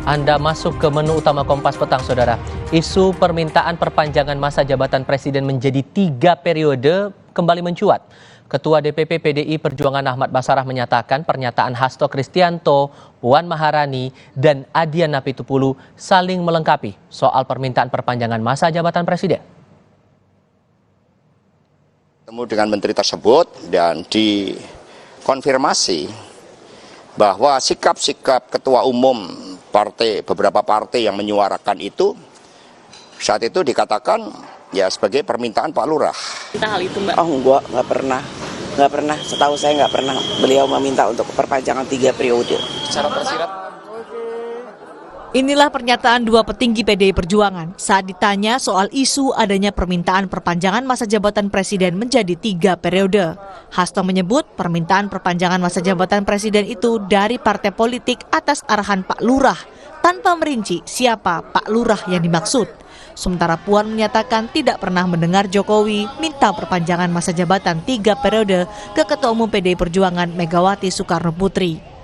Anda masuk ke menu utama Kompas Petang, Saudara. Isu permintaan perpanjangan masa jabatan Presiden menjadi 3 periode kembali mencuat. Ketua DPP PDI Perjuangan Ahmad Basarah menyatakan pernyataan Hasto Kristianto, Puan Maharani, dan Adian Apitupulu saling melengkapi soal permintaan perpanjangan masa jabatan Presiden. Ketemu dengan menteri tersebut dan dikonfirmasi bahwa sikap-sikap ketua umum beberapa partai yang menyuarakan itu saat itu dikatakan ya sebagai permintaan Pak Lurah. Minta hal itu, Mbak? Oh enggak, nggak pernah. Setahu saya nggak pernah beliau meminta untuk perpanjangan 3 periode. Secara tersirat. Inilah pernyataan dua petinggi PDI Perjuangan saat ditanya soal isu adanya permintaan perpanjangan masa jabatan Presiden menjadi 3 periode. Hasto menyebut permintaan perpanjangan masa jabatan Presiden itu dari partai politik atas arahan Pak Lurah, tanpa merinci siapa Pak Lurah yang dimaksud. Sementara Puan menyatakan tidak pernah mendengar Jokowi minta perpanjangan masa jabatan 3 periode ke Ketua Umum PDI Perjuangan Megawati Soekarno Putri.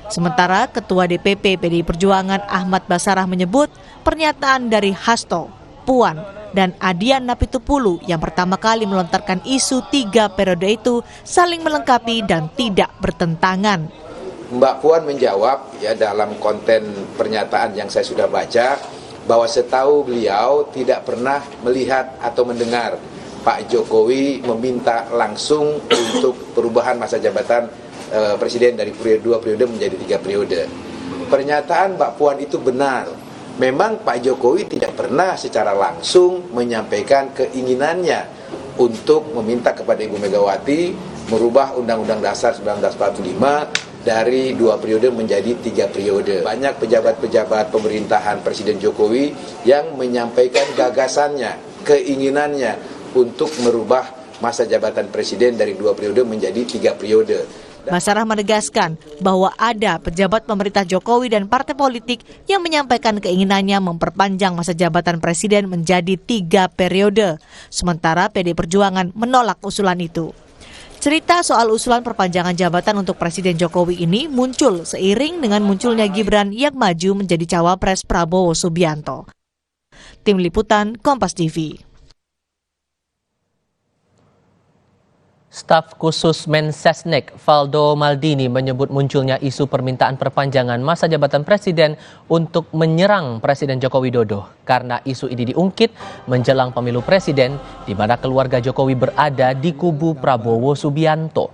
Sementara Ketua DPP PDI Perjuangan Ahmad Basarah menyebut pernyataan dari Hasto, Puan, dan Adian Apitupulu yang pertama kali melontarkan isu 3 periode itu saling melengkapi dan tidak bertentangan. Mbak Puan menjawab ya dalam konten pernyataan yang saya sudah baca bahwa setahu beliau tidak pernah melihat atau mendengar Pak Jokowi meminta langsung untuk perubahan masa jabatan Presiden dari 2 periode menjadi 3 periode. Pernyataan Mbak Puan itu benar. Memang Pak Jokowi tidak pernah secara langsung menyampaikan keinginannya untuk meminta kepada Ibu Megawati merubah Undang-Undang Dasar 1945 dari 2 periode menjadi 3 periode. Banyak pejabat-pejabat pemerintahan Presiden Jokowi yang menyampaikan gagasannya, keinginannya untuk merubah masa jabatan Presiden dari 2 periode menjadi 3 periode. Basarah menegaskan bahwa ada pejabat pemerintah Jokowi dan partai politik yang menyampaikan keinginannya memperpanjang masa jabatan Presiden menjadi 3 periode. Sementara PDI Perjuangan menolak usulan itu. Cerita soal usulan perpanjangan jabatan untuk Presiden Jokowi ini muncul seiring dengan munculnya Gibran yang maju menjadi cawapres Prabowo Subianto. Tim Liputan Kompas TV. Staf khusus Mensesnek Valdo Maldini menyebut munculnya isu permintaan perpanjangan masa jabatan Presiden untuk menyerang Presiden Joko Widodo karena isu ini diungkit menjelang pemilu Presiden di mana keluarga Jokowi berada di kubu Prabowo Subianto.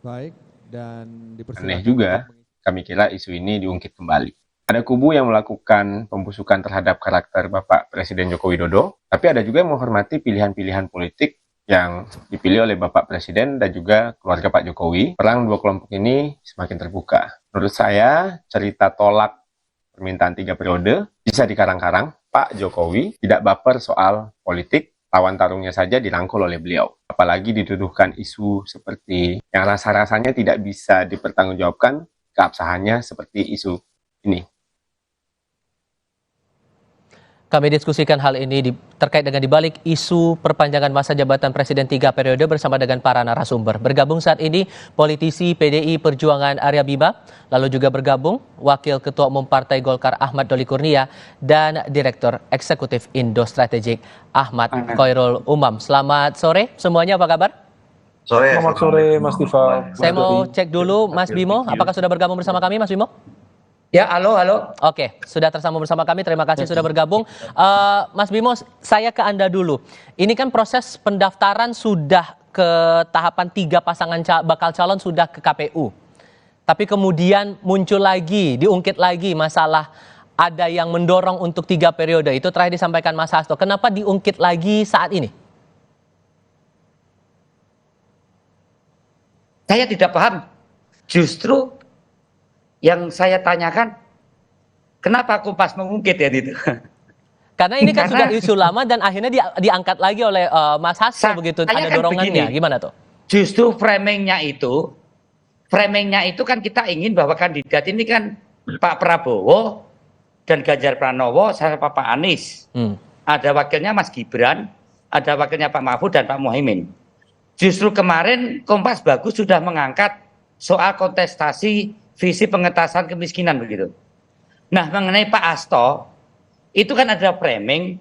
Baik, dan aneh juga kami kira isu ini diungkit kembali. Ada kubu yang melakukan pembusukan terhadap karakter Bapak Presiden Joko Widodo, tapi ada juga yang menghormati pilihan-pilihan politik yang dipilih oleh Bapak Presiden dan juga keluarga Pak Jokowi. Perang dua kelompok ini semakin terbuka. Menurut saya, cerita tolak permintaan 3 periode bisa dikarang-karang. Pak Jokowi tidak baper soal politik, lawan tarungnya saja dirangkul oleh beliau. Apalagi dituduhkan isu seperti yang rasa-rasanya tidak bisa dipertanggungjawabkan keabsahannya seperti isu ini. Kami diskusikan hal ini terkait dengan dibalik isu perpanjangan masa jabatan Presiden 3 periode bersama dengan para narasumber. Bergabung saat ini politisi PDI Perjuangan Arya Bima, lalu juga bergabung Wakil Ketua Umum Partai Golkar Ahmad Doli Kurnia dan Direktur Eksekutif Indo Strategik Ahmad Khairul Umam. Selamat sore semuanya, apa kabar? Selamat sore Mas Diva. Saya mau cek dulu Mas Bimo, apakah sudah bergabung bersama kami Mas Bimo? Ya, halo. Oke, sudah tersambung bersama kami. Terima kasih sudah bergabung. Mas Bimo, saya ke Anda dulu. Ini kan proses pendaftaran sudah ke tahapan 3 pasangan bakal calon sudah ke KPU. Tapi kemudian muncul lagi, diungkit lagi masalah ada yang mendorong untuk 3 periode. Itu terakhir disampaikan Mas Hasto. Kenapa diungkit lagi saat ini? Saya tidak paham. Justru yang saya tanyakan, kenapa Kompas mengungkit ya itu? Karena ini kan sudah isu lama dan akhirnya diangkat lagi oleh Mas Hasto begitu. Ada kan dorongannya, begini, gimana tuh? Justru framingnya itu kan kita ingin bahwa kandidat ini kan Pak Prabowo dan Ganjar Pranowo sama Pak Anies. Ada wakilnya Mas Gibran, ada wakilnya Pak Mahfud dan Pak Muhaimin. Justru kemarin Kompas bagus sudah mengangkat soal kontestasi visi pengentasan kemiskinan begitu. Nah, mengenai Pak Hasto, itu kan ada framing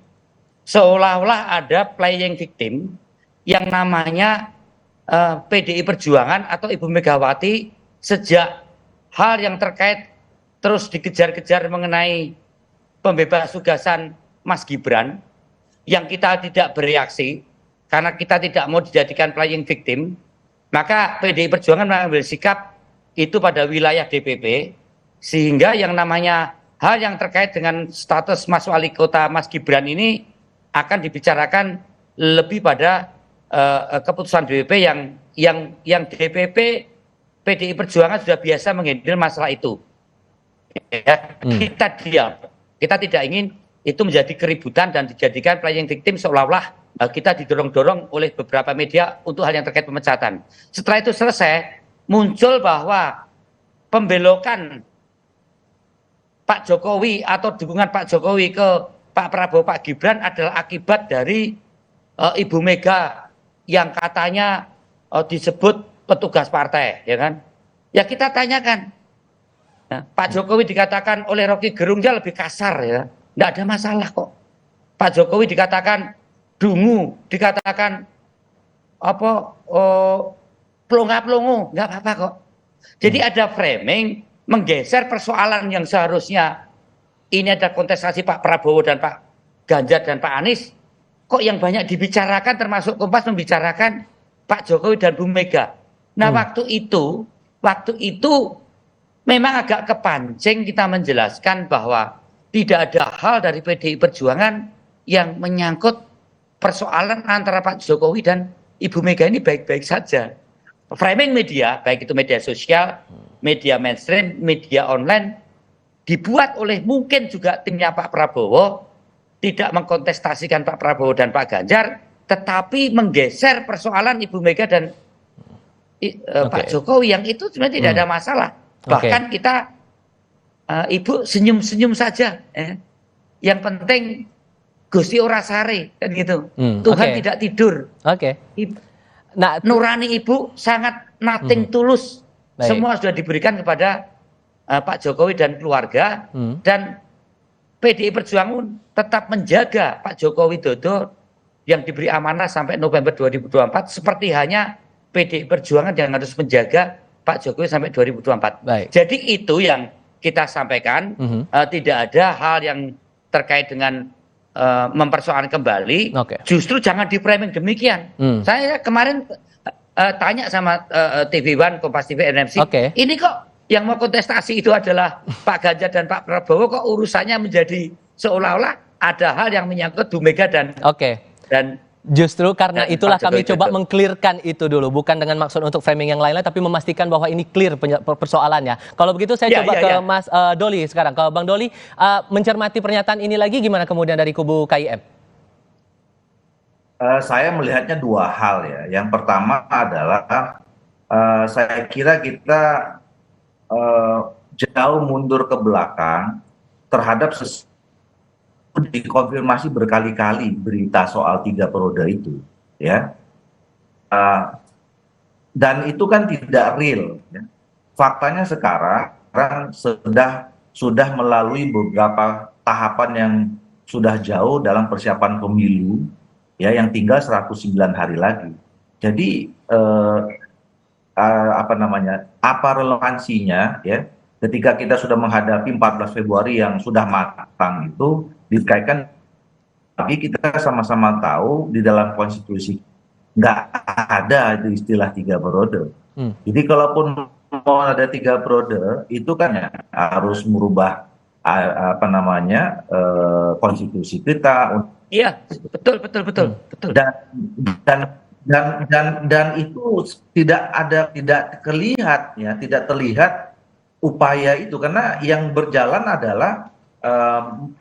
seolah-olah ada playing victim yang namanya PDI Perjuangan atau Ibu Megawati sejak hal yang terkait terus dikejar-kejar mengenai pembebas tugasan Mas Gibran yang kita tidak bereaksi karena kita tidak mau dijadikan playing victim, maka PDI Perjuangan mengambil sikap itu pada wilayah DPP, sehingga yang namanya hal yang terkait dengan status Mas Wali Kota Mas Gibran ini akan dibicarakan lebih pada keputusan DPP yang DPP PDI Perjuangan sudah biasa menghandle masalah itu. Ya, kita diam, kita tidak ingin itu menjadi keributan dan dijadikan playing victim seolah-olah kita didorong-dorong oleh beberapa media untuk hal yang terkait pemecatan. Setelah itu selesai, muncul bahwa pembelokan Pak Jokowi atau dukungan Pak Jokowi ke Pak Prabowo, Pak Gibran adalah akibat dari Ibu Mega yang katanya disebut petugas partai, ya kan? Ya kita tanyakan. Nah, Pak Jokowi dikatakan oleh Rocky Gerung dia lebih kasar, ya, nggak ada masalah kok. Pak Jokowi dikatakan dungu, dikatakan apa pelongo-pelongo, nggak apa-apa kok. Jadi ada framing menggeser persoalan yang seharusnya ini ada kontestasi Pak Prabowo dan Pak Ganjar dan Pak Anies, kok yang banyak dibicarakan termasuk Kompas membicarakan Pak Jokowi dan Bu Mega. Nah waktu itu memang agak kepancing kita menjelaskan bahwa tidak ada hal dari PDI Perjuangan yang menyangkut persoalan antara Pak Jokowi dan Ibu Mega ini baik-baik saja. Framing media, baik itu media sosial, media mainstream, media online, dibuat oleh mungkin juga timnya Pak Prabowo, tidak mengkontestasikan Pak Prabowo dan Pak Ganjar, tetapi menggeser persoalan Ibu Mega dan Pak Jokowi, yang itu sebenarnya tidak ada masalah. Bahkan kita Ibu senyum-senyum saja, yang penting Gusti ora sare kan gitu. Tuhan tidak tidur. Nah, nurani Ibu sangat nothing tulus. Semua sudah diberikan kepada Pak Jokowi dan keluarga, dan PDI Perjuangan tetap menjaga Pak Jokowi Dodo yang diberi amanah sampai November 2024, seperti hanya PDI Perjuangan yang harus menjaga Pak Jokowi sampai 2024. Jadi itu yang kita sampaikan, tidak ada hal yang terkait dengan mempersoalkan kembali. Justru jangan di framing demikian. Saya kemarin tanya sama TV One, Kompas TV, NMC, ini kok yang mau kontestasi itu adalah Pak Ganjar dan Pak Prabowo, kok urusannya menjadi seolah-olah ada hal yang menyangkut Bu Mega dan justru karena itulah kami coba mengclearkan itu dulu, bukan dengan maksud untuk framing yang lain-lain, tapi memastikan bahwa ini clear persoalannya. Kalau begitu saya coba ke Mas Doli sekarang, ke Bang Doli, mencermati pernyataan ini lagi gimana kemudian dari kubu KIM? Saya melihatnya dua hal ya. Yang pertama adalah saya kira kita jauh mundur ke belakang terhadap dikonfirmasi berkali-kali berita soal 3 periode itu, ya, dan itu kan tidak real. Ya. Faktanya sekarang sudah melalui beberapa tahapan yang sudah jauh dalam persiapan pemilu, ya, yang tinggal 109 hari lagi. Jadi apa relevansinya, ya, ketika kita sudah menghadapi 14 Februari yang sudah matang itu dikaitkan, tapi kita sama-sama tahu di dalam konstitusi nggak ada itu istilah 3 periode. Jadi kalaupun mau ada 3 periode itu kan ya harus merubah konstitusi kita. Iya, betul. Dan itu tidak terlihat upaya itu, karena yang berjalan adalah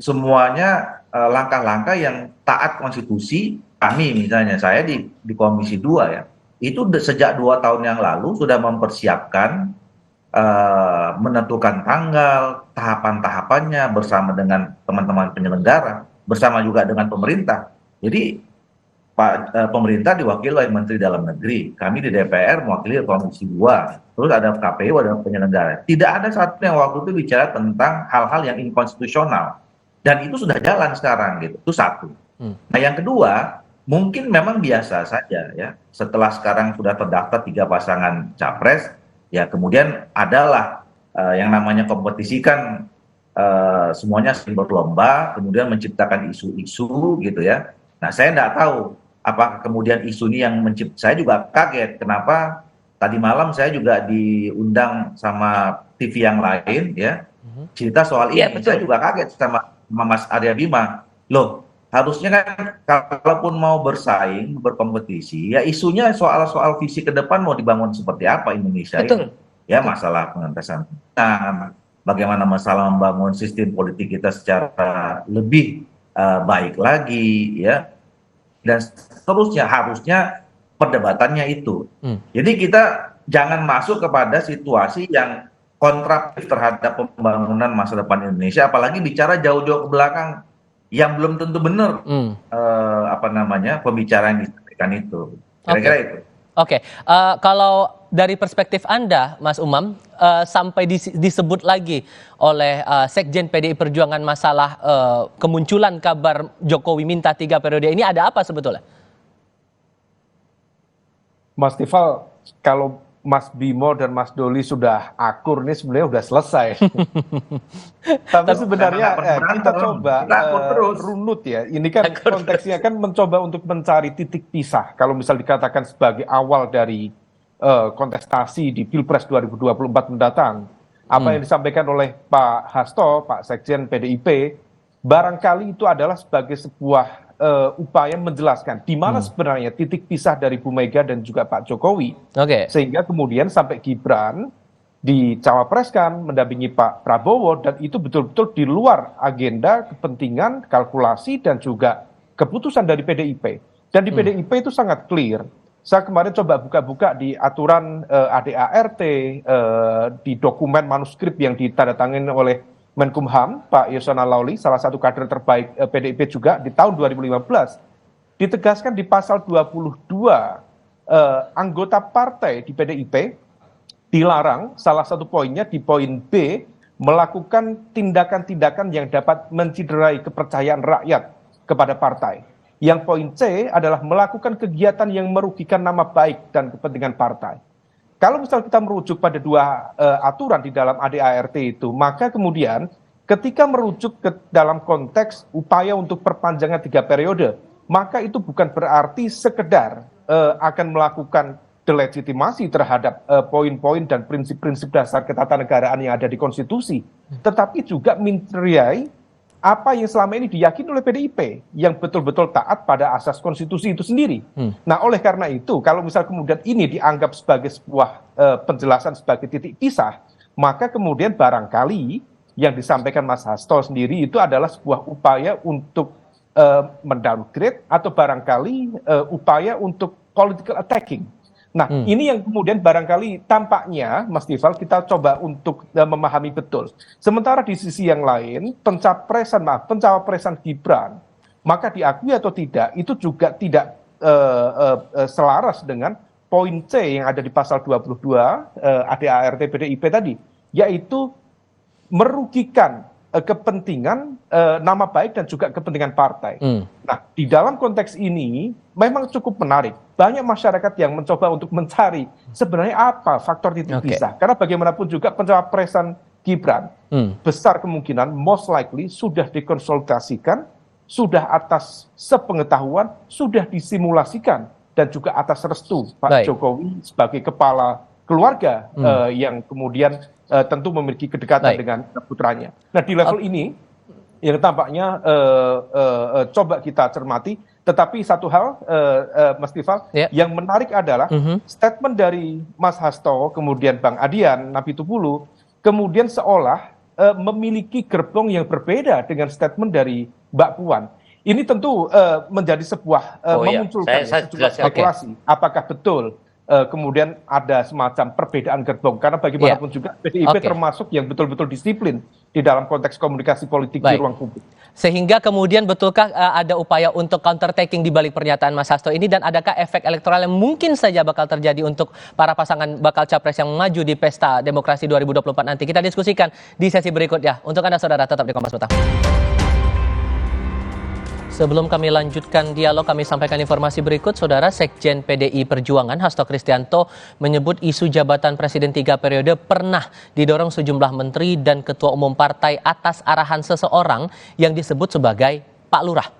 semuanya langkah-langkah yang taat konstitusi. Kami misalnya, saya di Komisi 2 ya, itu sejak 2 tahun yang lalu sudah mempersiapkan, menentukan tanggal, tahapan-tahapannya bersama dengan teman-teman penyelenggara, bersama juga dengan pemerintah. Jadi pemerintah diwakili oleh Menteri Dalam Negeri, kami di DPR mewakili Komisi 2, terus ada KPU, ada penyelenggara. Tidak ada satu yang waktu itu bicara tentang hal-hal yang inkonstitusional, dan itu sudah jalan sekarang gitu. Itu satu. Nah yang kedua, mungkin memang biasa saja ya. Setelah sekarang sudah terdaftar 3 pasangan capres, ya kemudian adalah yang namanya kompetisi kan semuanya saling berlomba, kemudian menciptakan isu-isu gitu ya. Nah saya tidak tahu apakah kemudian isu ini yang saya juga kaget kenapa tadi malam saya juga diundang sama TV yang lain ya, cerita soal ini. Saya juga kaget sama Mas Arya Bima. Loh, harusnya kan kalaupun mau bersaing, berkompetisi, ya isunya soal-soal visi ke depan mau dibangun seperti apa Indonesia ini. Ya masalah pengentasan, bagaimana masalah membangun sistem politik kita secara lebih baik lagi ya, dan seterusnya. Harusnya perdebatannya itu. Jadi kita jangan masuk kepada situasi yang kontradiktif terhadap pembangunan masa depan Indonesia, apalagi bicara jauh-jauh ke belakang yang belum tentu benar pembicaraan yang disampaikan itu. Kira-kira itu. Oke, kalau dari perspektif Anda, Mas Umam, sampai disebut lagi oleh Sekjen PDI Perjuangan masalah kemunculan kabar Jokowi minta 3 periode ini, ada apa sebetulnya? Mas Tifal, kalau Mas Bimo dan Mas Doli sudah akur, ini sebenarnya sudah selesai. Tapi sebenarnya kita coba runut ya. Ini kan konteksnya kan mencoba untuk mencari titik pisah. Kalau misal dikatakan sebagai awal dari kontestasi di Pilpres 2024 mendatang, apa yang disampaikan oleh Pak Hasto, Pak Sekjen PDIP, barangkali itu adalah sebagai sebuah upaya menjelaskan di mana sebenarnya titik pisah dari Bu Mega dan juga Pak Jokowi. Sehingga kemudian sampai Gibran dicawapreskan mendampingi Pak Prabowo, dan itu betul-betul di luar agenda, kepentingan, kalkulasi, dan juga keputusan dari PDIP. Dan di PDIP itu sangat clear. Saya kemarin coba buka-buka di aturan ADART, di dokumen manuskrip yang ditandatangani oleh Menkumham, Pak Yasona Lawli, salah satu kader terbaik PDIP juga di tahun 2015, ditegaskan di pasal 22, anggota partai di PDIP dilarang, salah satu poinnya di poin B, melakukan tindakan-tindakan yang dapat menciderai kepercayaan rakyat kepada partai. Yang poin C adalah melakukan kegiatan yang merugikan nama baik dan kepentingan partai. Kalau misal kita merujuk pada 2 aturan di dalam ADART itu, maka kemudian ketika merujuk ke dalam konteks upaya untuk perpanjangan 3 periode, maka itu bukan berarti sekedar akan melakukan delegitimasi terhadap poin-poin dan prinsip-prinsip dasar ketatanegaraan yang ada di konstitusi, tetapi juga menceriai apa yang selama ini diyakini oleh PDIP, yang betul-betul taat pada asas konstitusi itu sendiri. Nah, oleh karena itu, kalau misal kemudian ini dianggap sebagai sebuah penjelasan sebagai titik pisah, maka kemudian barangkali yang disampaikan Mas Hasto sendiri itu adalah sebuah upaya untuk mendowngrade atau barangkali upaya untuk political attacking. Nah, ini yang kemudian barangkali tampaknya, Mas Tifal, kita coba untuk memahami betul. Sementara di sisi yang lain, pencapresan Gibran, maka diakui atau tidak, itu juga tidak selaras dengan poin C yang ada di pasal 22 ADART PDIP tadi, yaitu merugikan kepentingan nama baik dan juga kepentingan partai. Nah, di dalam konteks ini memang cukup menarik. Banyak masyarakat yang mencoba untuk mencari sebenarnya apa faktor titik pisah. Karena bagaimanapun juga pencapresan Gibran besar kemungkinan most likely sudah dikonsultasikan, sudah atas sepengetahuan, sudah disimulasikan, dan juga atas restu Pak Jokowi sebagai kepala keluarga yang kemudian tentu memiliki kedekatan dengan putranya. Nah, di level ini yang tampaknya coba kita cermati. Tetapi satu hal, Mas Tifal, yang menarik adalah statement dari Mas Hasto, kemudian Bang Adian Napitupulu, kemudian seolah memiliki gerbong yang berbeda dengan statement dari Mbak Puan. Ini tentu menjadi sebuah memunculkan sebuah spekulasi. Apakah betul kemudian ada semacam perbedaan gerbong? Karena bagaimanapun juga PDIP termasuk yang betul-betul disiplin di dalam konteks komunikasi politik di ruang publik. Sehingga kemudian betulkah ada upaya untuk counter taking di balik pernyataan Mas Hasto ini, dan adakah efek elektoral yang mungkin saja bakal terjadi untuk para pasangan bakal capres yang maju di pesta demokrasi 2024 nanti? Kita diskusikan di sesi berikutnya. Untuk Anda saudara, tetap di Kompas Petang. Sebelum kami lanjutkan dialog, kami sampaikan informasi berikut. Saudara, Sekjen PDI Perjuangan Hasto Kristianto menyebut isu jabatan Presiden 3 periode pernah didorong sejumlah menteri dan ketua umum partai atas arahan seseorang yang disebut sebagai Pak Lurah.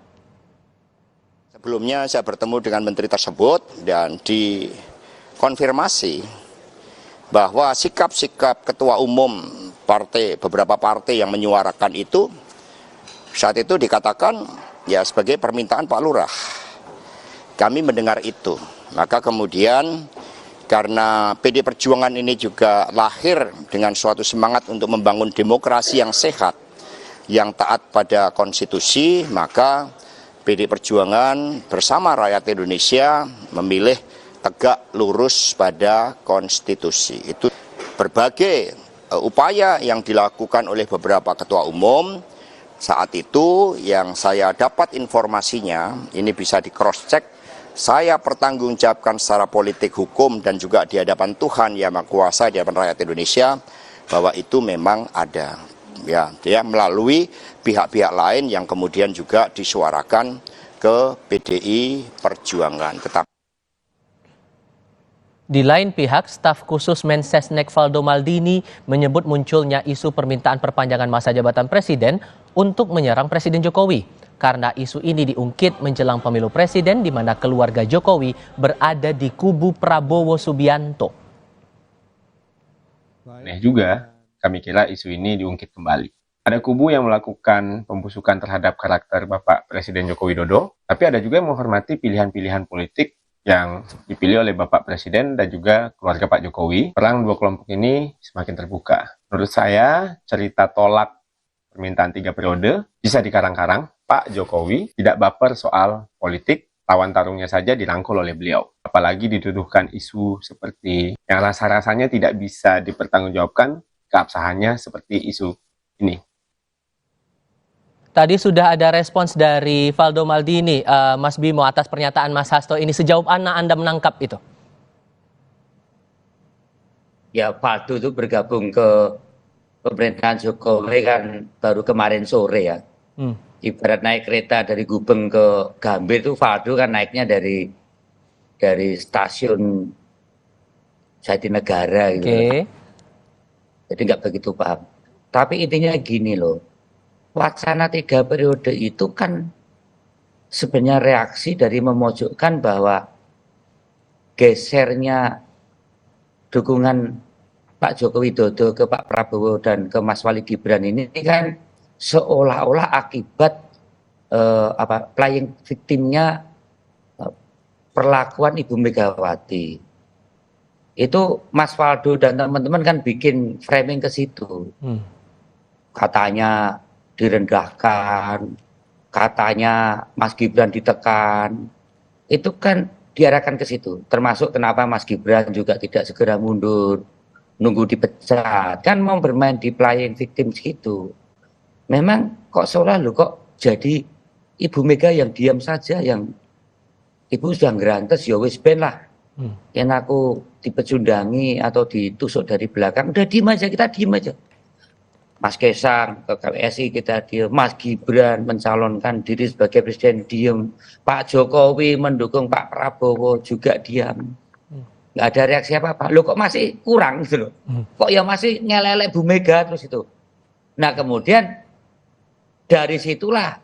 Sebelumnya saya bertemu dengan menteri tersebut dan dikonfirmasi bahwa sikap-sikap ketua umum beberapa partai yang menyuarakan itu, saat itu dikatakan ya sebagai permintaan Pak Lurah. Kami mendengar itu. Maka kemudian karena PD Perjuangan ini juga lahir dengan suatu semangat untuk membangun demokrasi yang sehat, yang taat pada konstitusi, maka PD Perjuangan bersama rakyat Indonesia memilih tegak lurus pada konstitusi. Itu berbagai upaya yang dilakukan oleh beberapa ketua umum. Saat itu yang saya dapat informasinya, ini bisa di cross check, saya pertanggungjawabkan secara politik, hukum, dan juga di hadapan Tuhan Yang Maha Kuasa, di hadapan rakyat Indonesia, bahwa itu memang ada. Ya, melalui pihak-pihak lain yang kemudian juga disuarakan ke PDI Perjuangan. Di lain pihak, staf khusus Mensesnek Valdo Maldini menyebut munculnya isu permintaan perpanjangan masa jabatan presiden untuk menyerang Presiden Jokowi. Karena isu ini diungkit menjelang pemilu presiden di mana keluarga Jokowi berada di kubu Prabowo Subianto. Aneh juga, kami kira isu ini diungkit kembali. Ada kubu yang melakukan pembusukan terhadap karakter Bapak Presiden Joko Widodo, tapi ada juga yang menghormati pilihan-pilihan politik yang dipilih oleh Bapak Presiden dan juga keluarga Pak Jokowi. Perang dua kelompok ini semakin terbuka. Menurut saya, cerita tolak permintaan 3 periode bisa dikarang-karang. Pak Jokowi tidak baper soal politik, lawan tarungnya saja dirangkul oleh beliau. Apalagi dituduhkan isu seperti yang rasa-rasanya tidak bisa dipertanggungjawabkan keabsahannya seperti isu ini. Tadi sudah ada respons dari Valdo Maldini, Mas Bimo, atas pernyataan Mas Hasto ini. Sejauh mana Anda menangkap itu? Ya, Valdo itu bergabung ke pemerintahan Jokowi kan baru kemarin sore ya. Ibarat naik kereta dari Gubeng ke Gambir itu, Valdo kan naiknya dari stasiun Jatinegara gitu. Okay. Jadi nggak begitu paham. Tapi intinya gini loh. Wacana 3 periode itu kan sebenarnya reaksi dari memojokkan bahwa gesernya dukungan Pak Joko Widodo ke Pak Prabowo dan ke Mas Wali Gibran ini kan seolah-olah akibat playing victimnya perlakuan Ibu Megawati. Itu Mas Waldo dan teman-teman kan bikin framing ke situ. Katanya direndahkan, katanya Mas Gibran ditekan, itu kan diarahkan ke situ. Termasuk kenapa Mas Gibran juga tidak segera mundur, nunggu dipecat, kan mau bermain di playing victim gitu. Memang kok seolah lo kok jadi Ibu Mega yang diam saja, yang Ibu sudah ngerantes, ya wis ben lah. Yang aku dipecundangi atau ditusuk dari belakang, udah diem aja, kita diem aja. Mas Kaisang ke KPSI kita diem, Mas Gibran mencalonkan diri sebagai presiden diem, Pak Jokowi mendukung Pak Prabowo juga diam, nggak ada reaksi apa-apa. Lo kok masih kurang gitu loh, kok ya masih ngelelek Bu Mega terus itu. Nah kemudian dari situlah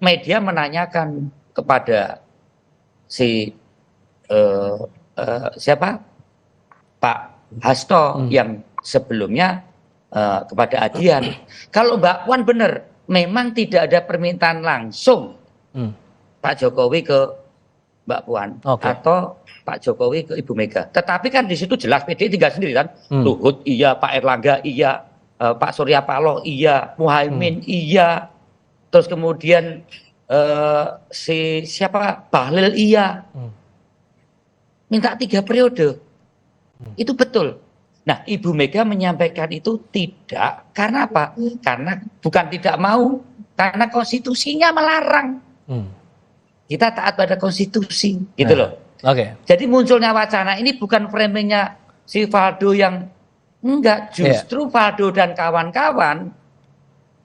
media menanyakan kepada si siapa Pak Hasto yang sebelumnya kepada Adian, kalau Mbak Puan benar, memang tidak ada permintaan langsung Pak Jokowi ke Mbak Puan atau Pak Jokowi ke Ibu Mega. Tetapi kan di situ jelas PDI tinggal sendiri kan, Luhut iya, Pak Erlangga iya, Pak Surya Paloh iya, Muhaimin iya, terus kemudian si siapa Bahlil iya, minta 3 periode, itu betul. Nah, Ibu Mega menyampaikan itu tidak, karena apa? Karena bukan tidak mau, karena konstitusinya melarang. Kita taat pada konstitusi, gitu loh. Oke. Jadi munculnya wacana ini bukan framingnya si Valdo yang enggak, justru Valdo dan kawan-kawan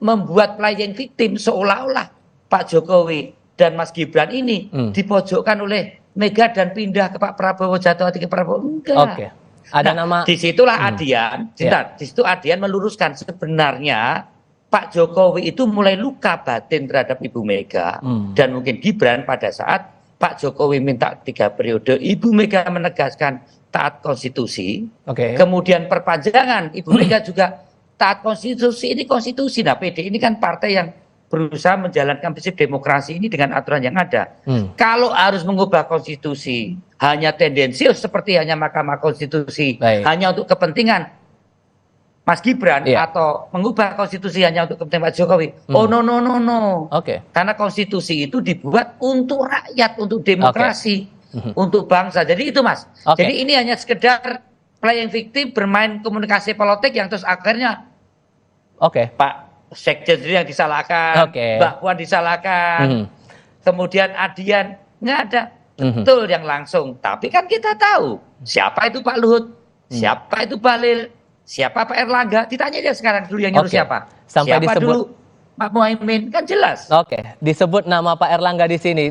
membuat playing victim seolah-olah Pak Jokowi dan Mas Gibran ini dipojokkan oleh Mega dan pindah ke Pak Prabowo, jatuh hati ke Prabowo. Enggak. Oke. Ada nama. Disitulah Adian, di situ Adian meluruskan sebenarnya Pak Jokowi itu mulai luka batin terhadap Ibu Mega dan mungkin Gibran pada saat Pak Jokowi minta 3 periode, Ibu Mega menegaskan taat konstitusi. Kemudian perpanjangan, Ibu Mega juga taat konstitusi. Ini konstitusi. Nah, PD ini kan partai yang berusaha menjalankan prinsip demokrasi ini dengan aturan yang ada. Kalau harus mengubah konstitusi hanya tendensius seperti hanya Mahkamah Konstitusi, hanya untuk kepentingan Mas Gibran, atau mengubah konstitusi hanya untuk kepentingan Pak Jokowi. Oh no. Karena konstitusi itu dibuat untuk rakyat, untuk demokrasi, untuk bangsa. Jadi itu Mas. Jadi ini hanya sekedar playing victim, bermain komunikasi politik yang terus akhirnya Pak Sekjen sendiri yang disalahkan, Mbak Puan disalahkan, kemudian Adian nggak ada. Betul yang langsung. Tapi kan kita tahu siapa itu Pak Luhut, siapa itu Bahlil, siapa Pak Erlangga, ditanya aja sekarang dulu yang nyuruh siapa. Sampai siapa disebut dulu Pak Muhaimin, kan jelas. Disebut nama Pak Erlangga di sini,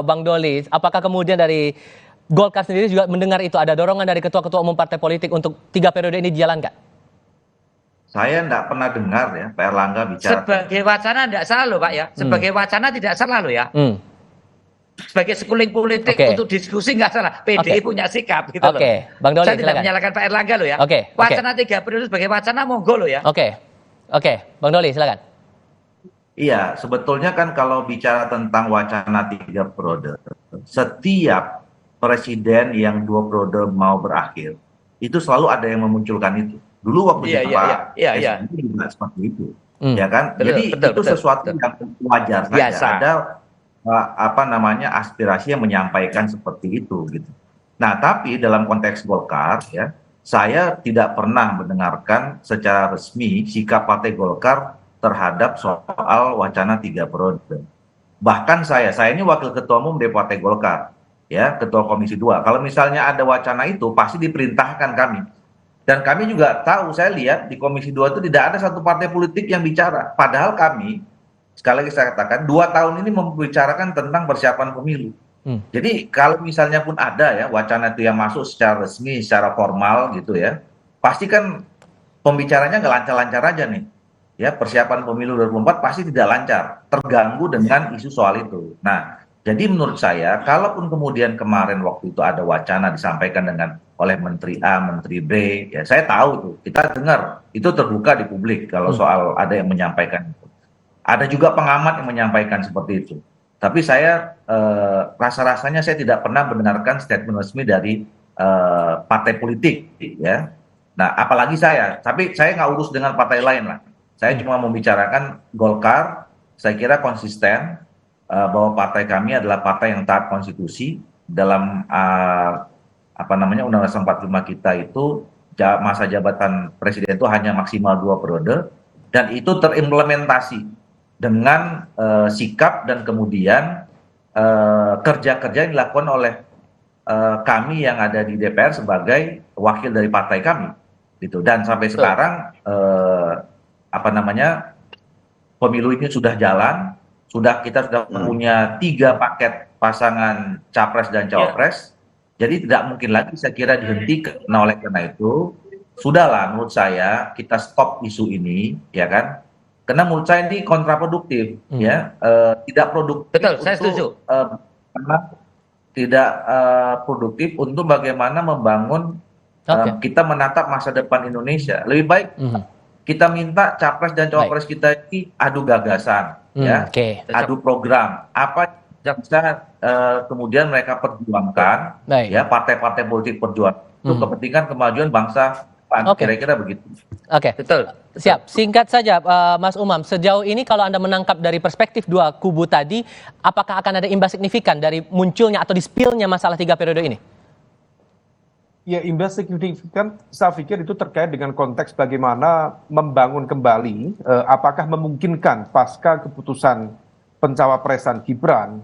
Bang Doli. Apakah kemudian dari Golkar sendiri juga mendengar itu, ada dorongan dari ketua-ketua umum partai politik untuk 3 periode ini dijalankan? Saya enggak pernah dengar ya Pak Erlangga bicara. Sebagai wacana enggak salah loh Pak ya. Sebagai wacana tidak salah loh ya. Sebagai sekuling politik untuk diskusi nggak salah. PDI punya sikap gitu loh. Bang Doli, saya tidak menyalahkan Pak Erlangga loh ya. Wacana 3 periode sebagai wacana monggo loh ya. Bang Doli silakan. Iya, sebetulnya kan kalau bicara tentang wacana 3 periode, setiap presiden yang 2 periode mau berakhir, itu selalu ada yang memunculkan itu. Dulu waktu Pak SBY juga seperti itu, ya kan? Jadi itu sesuatu yang wajar saja. Ada aspirasi yang menyampaikan seperti itu gitu. Nah, tapi dalam konteks Golkar ya, saya tidak pernah mendengarkan secara resmi sikap Partai Golkar terhadap soal wacana 3 periode. Bahkan saya ini wakil ketua umum dari Partai Golkar, ya, ketua Komisi 2. Kalau misalnya ada wacana itu pasti diperintahkan kami. Dan kami juga tahu, saya lihat di Komisi 2 itu tidak ada satu partai politik yang bicara. Padahal kami, sekali lagi saya katakan, 2 tahun ini membicarakan tentang persiapan pemilu. Jadi kalau misalnya pun ada ya wacana itu yang masuk secara resmi, secara formal gitu ya, pasti kan pembicaranya nggak lancar-lancar aja nih. Ya, persiapan pemilu 2024 pasti tidak lancar, terganggu dengan isu soal itu. Nah, jadi menurut saya, kalaupun kemudian kemarin waktu itu ada wacana disampaikan oleh Menteri A, Menteri B, ya saya tahu tuh, kita dengar, itu terbuka di publik kalau soal ada yang menyampaikan itu. Ada juga pengamat yang menyampaikan seperti itu. Tapi saya rasa-rasanya saya tidak pernah mendengarkan statement resmi dari partai politik, ya. Nah, apalagi tapi saya nggak urus dengan partai lain lah. Saya cuma membicarakan Golkar, saya kira konsisten bahwa partai kami adalah partai yang taat konstitusi. Dalam Undang-Undang 45 kita itu masa jabatan presiden itu hanya maksimal 2 periode, dan itu terimplementasi dengan sikap dan kemudian kerja-kerja yang dilakukan oleh kami yang ada di DPR sebagai wakil dari partai kami, gitu. Dan sampai sekarang pemilu ini sudah jalan, kita sudah punya 3 paket pasangan capres dan cawapres. Jadi tidak mungkin lagi saya kira dihentikan. Nah, oleh karena itu sudahlah menurut saya kita stop isu ini, ya kan? Karena menurut saya ini kontraproduktif, ya, tidak produktif. Betul, saya setuju. Tidak produktif untuk bagaimana membangun kita menatap masa depan Indonesia. Lebih baik kita minta capres dan cawapres kita ini adu gagasan, ya, adu program, apa bisa kemudian mereka perjuangkan, ya, partai-partai politik perjuangan untuk kepentingan kemajuan bangsa. Kira-kira begitu. Betul. Siap. Singkat saja, Mas Umam, sejauh ini kalau Anda menangkap dari perspektif 2 kubu tadi, apakah akan ada imbas signifikan dari munculnya atau di-spill-nya masalah 3 periode ini? Ya, imbas signifikan, saya pikir itu terkait dengan konteks bagaimana membangun kembali, apakah memungkinkan pasca keputusan pencawapresan Gibran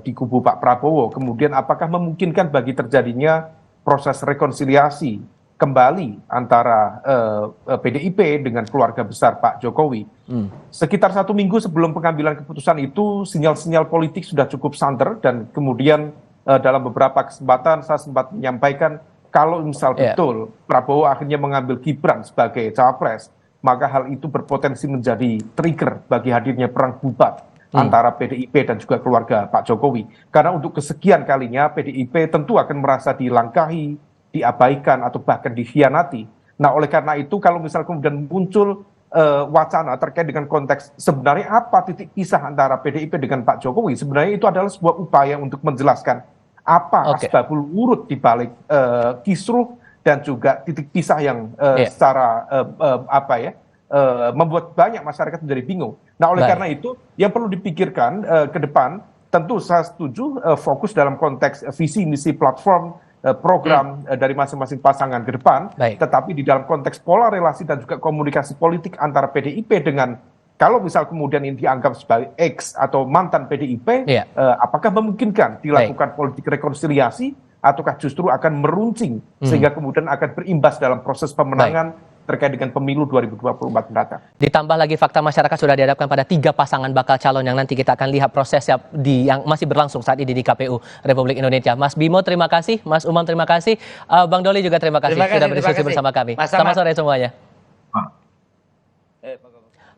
di kubu Pak Prabowo, kemudian apakah memungkinkan bagi terjadinya proses rekonsiliasi kembali antara PDIP dengan keluarga besar Pak Jokowi. Sekitar 1 minggu sebelum pengambilan keputusan itu, sinyal-sinyal politik sudah cukup santer, dan kemudian dalam beberapa kesempatan saya sempat menyampaikan, kalau misal betul Prabowo akhirnya mengambil Gibran sebagai cawapres, maka hal itu berpotensi menjadi trigger bagi hadirnya perang bubat antara PDIP dan juga keluarga Pak Jokowi. Karena untuk kesekian kalinya PDIP tentu akan merasa dilangkahi, diabaikan, atau bahkan dikhianati. Nah, oleh karena itu kalau misal kemudian muncul wacana terkait dengan konteks sebenarnya apa titik pisah antara PDIP dengan Pak Jokowi, sebenarnya itu adalah sebuah upaya untuk menjelaskan apa asbabul wurud di balik kisruh dan juga titik pisah yang secara membuat banyak masyarakat menjadi bingung. Nah, oleh karena itu yang perlu dipikirkan ke depan, tentu saya setuju fokus dalam konteks visi misi platform program dari masing-masing pasangan ke depan, tetapi di dalam konteks pola relasi dan juga komunikasi politik antara PDIP dengan, kalau misal kemudian ini dianggap sebagai ex atau mantan PDIP, apakah memungkinkan dilakukan politik rekonsiliasi, ataukah justru akan meruncing sehingga kemudian akan berimbas dalam proses pemenangan terkait dengan pemilu 2024 mendatang. Ditambah lagi fakta masyarakat sudah dihadapkan pada 3 pasangan bakal calon yang nanti kita akan lihat prosesnya yang masih berlangsung saat ini di KPU Republik Indonesia. Mas Bimo terima kasih, Mas Umam terima kasih, Bang Doli juga terima kasih sudah berdiskusi bersama kami. Selamat sore semuanya.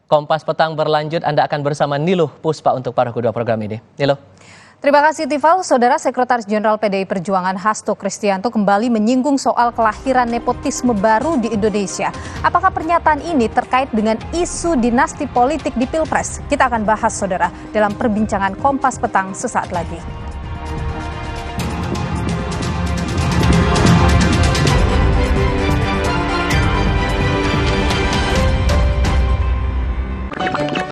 Kompas Petang berlanjut, Anda akan bersama Niluh Puspa untuk paruh kedua program ini. Niluh. Terima kasih Tifal. Saudara Sekretaris Jenderal PDI Perjuangan Hasto Kristianto kembali menyinggung soal kelahiran nepotisme baru di Indonesia. Apakah pernyataan ini terkait dengan isu dinasti politik di Pilpres? Kita akan bahas saudara dalam perbincangan Kompas Petang sesaat lagi.